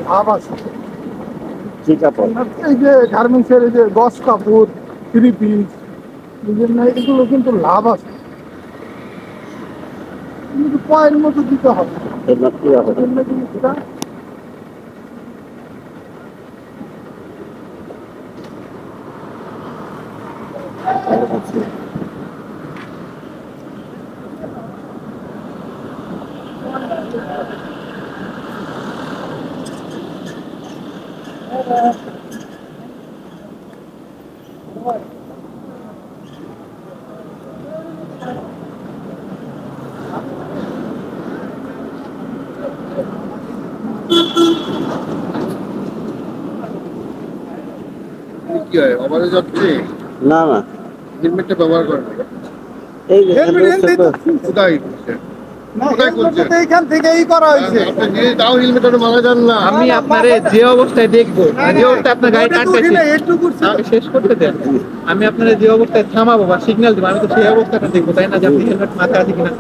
ভাব আছে। কি কাপড়? এই যে গার্মেন্টসের এই যে গস কাপড়, থ্রি পিস, এগুলো কিন্তু লাভ আছে, কিন্তু পয়ের মতো দিতে হবে। হেলমেট কি হবে? কি হয় ওভারে যাচ্ছে না না, হেলমেটটা ব্যবহার করবে এই যে কোথায় এইখান থেকেই করা হয়েছে। আপনি নিজে তাও হেলমেটটা মারা যান না। আমি আপনারে যে অবস্থায় দেখবো, যে অবস্থায় আপনার গাড়ি কাটতেছি, আমাকে শেষ করতে দেন। আমি আপনার যে অবস্থায় থামাবো বা সিগন্যাল দেবো, আমি তো সেই অবস্থাটা দেখবো, তাই না? যে আপনি হেলমেট মাথায় আছে কিনা।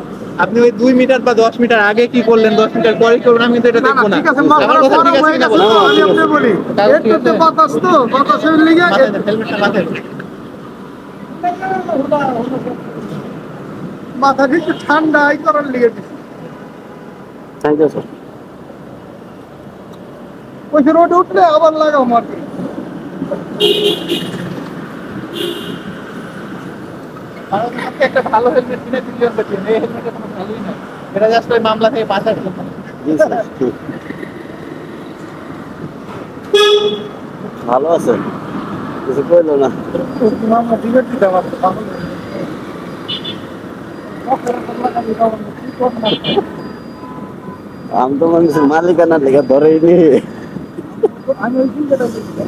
আপনি ওই 2 মিটার বা 10 মিটার আগে কি করলেন, 10 মিটার পরে করবেন, আমি তো এটা দেখবো না। ঠিক আছে, আমার কথা ঠিক আছে কিনা বলেন? আমি আপনাকে বলি, ঠিক একটু আছে, বাতাস তো, বাতাসের লিগে হেলমেটটা মাথায় দিন। মাথাটা একটু ঠান্ডা এই করার লিগে দিচ্ছি। Thank you sir. ওই যে রোড উঠলে আবার লাগাও মাটি। আমাকে একটা ভালো হেলমেট কিনে দিলেন, এই হেলমেটের কোনো ভ্যালুই নাই। এটা জাস্ট ওই মামলা থেকে বাঁচার জন্য। জি স্যার। ভালো আছে, কিছু কইলো না। আমরা টিকিট দিতে পারবো। আমি তো মনে করছি মালিকানার লেগে ধরেই নি। আমি ওই চিন্তাটা করছি।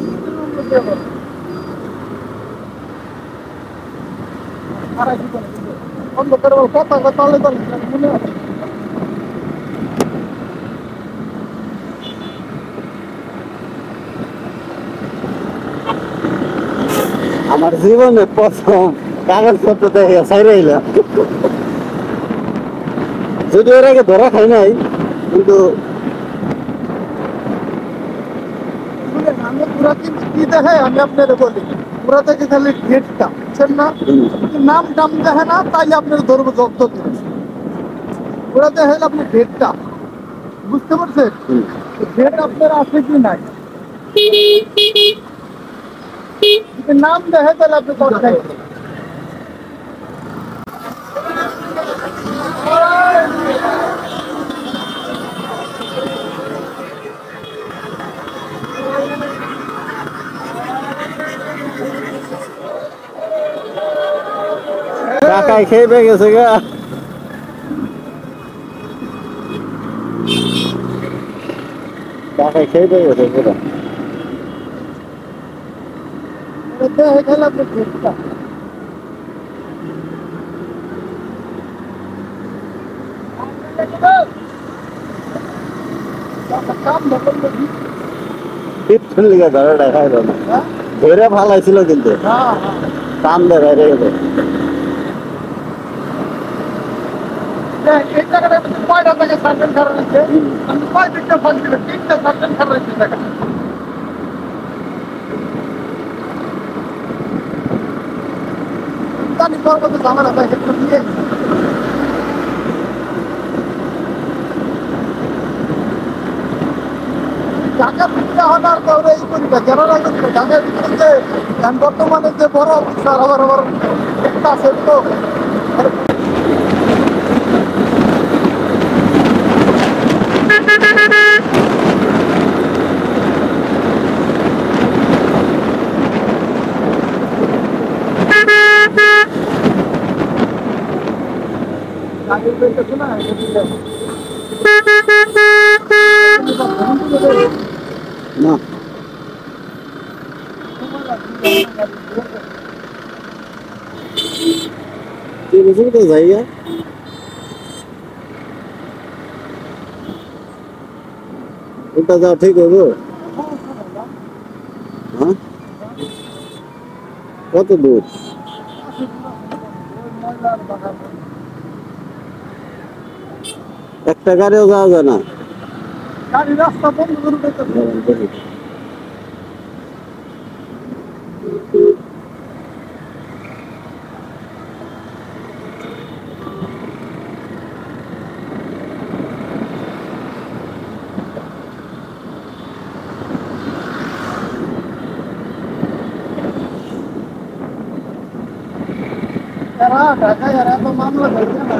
অন্ধকার কথা তালে তালে মনে আছে। আমার জীবনে প্রথম কাগজপত্র দেখে সাইরে এলাম। যদি এর আগে ধরা খাই নাই, কিন্তু আমি পুরা কিন্তু কি দেখে আমি আপনার বলি, পুরা থেকে খালি ডেটটা বুঝছেন না, নাম টাম দেখে না, তাইলে আপনার ধরবো জব্দ করে। পুরা দেখে আপনি ডেটটা বুঝতে পারছেন, ডেট আপনার আছে কি নাই, যদি নাম দেখে তাহলে আপনি কথা টাকায় খেয়ে পেয়ে গেছে গা। টাকায় খেয়ে পেয়ে গেছে পুরো। দেখে গেলে আপনি ডেটটা কাম দেখেন দেখি। পিছন লিগে ধরে দেখাই না, ধরে ফালাইছিল কিন্তু হ্যাঁ কাম দেখাই রে গেল। হ্যাঁ, এই জায়গাটা কয়টা থেকে সার্ভেন্ট খারাপ হয়েছে, আমি কয় দিকটা ফাঁকি দিলে 3টা সার্ভেন্ট খারাপ হয়েছে জায়গাটা। জানি পর্বত ঝামেলা থাকে একটু দিয়ে ঢাকা ভিতরে হওয়ার পরে এই করি না, কেন রাখি ঢাকা ভিতরে বর্তমানে যে বড় অফিসার আবার একটা আছে তো আগে পেয়েছে না না তুই বুঝলি তো জায়গা ওটা যাও ঠিক হবো। হ্যাঁ, কত দূর? একটা গাড়িও যাওয়া যায় না। গাড়ি রাস্তা বন্ধ করে দিতেছে। এরা ঢাকায় এরা তো মামলা ধরছে না।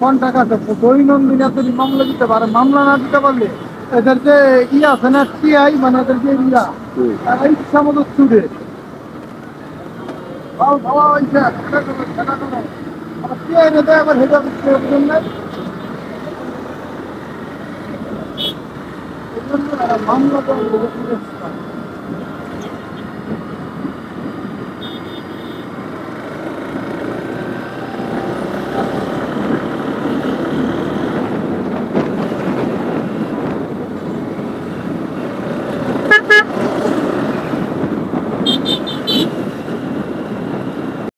কোন টাকা আছে দৈনন্দিন এত মামলা দিতে পারে, মামলা না দিতে পারলে এদের যে আছে না টিআই, মানে এদের যে তারা ইচ্ছা মতো ছুটে টিআই নে দেয় আবার হেজাব মামলা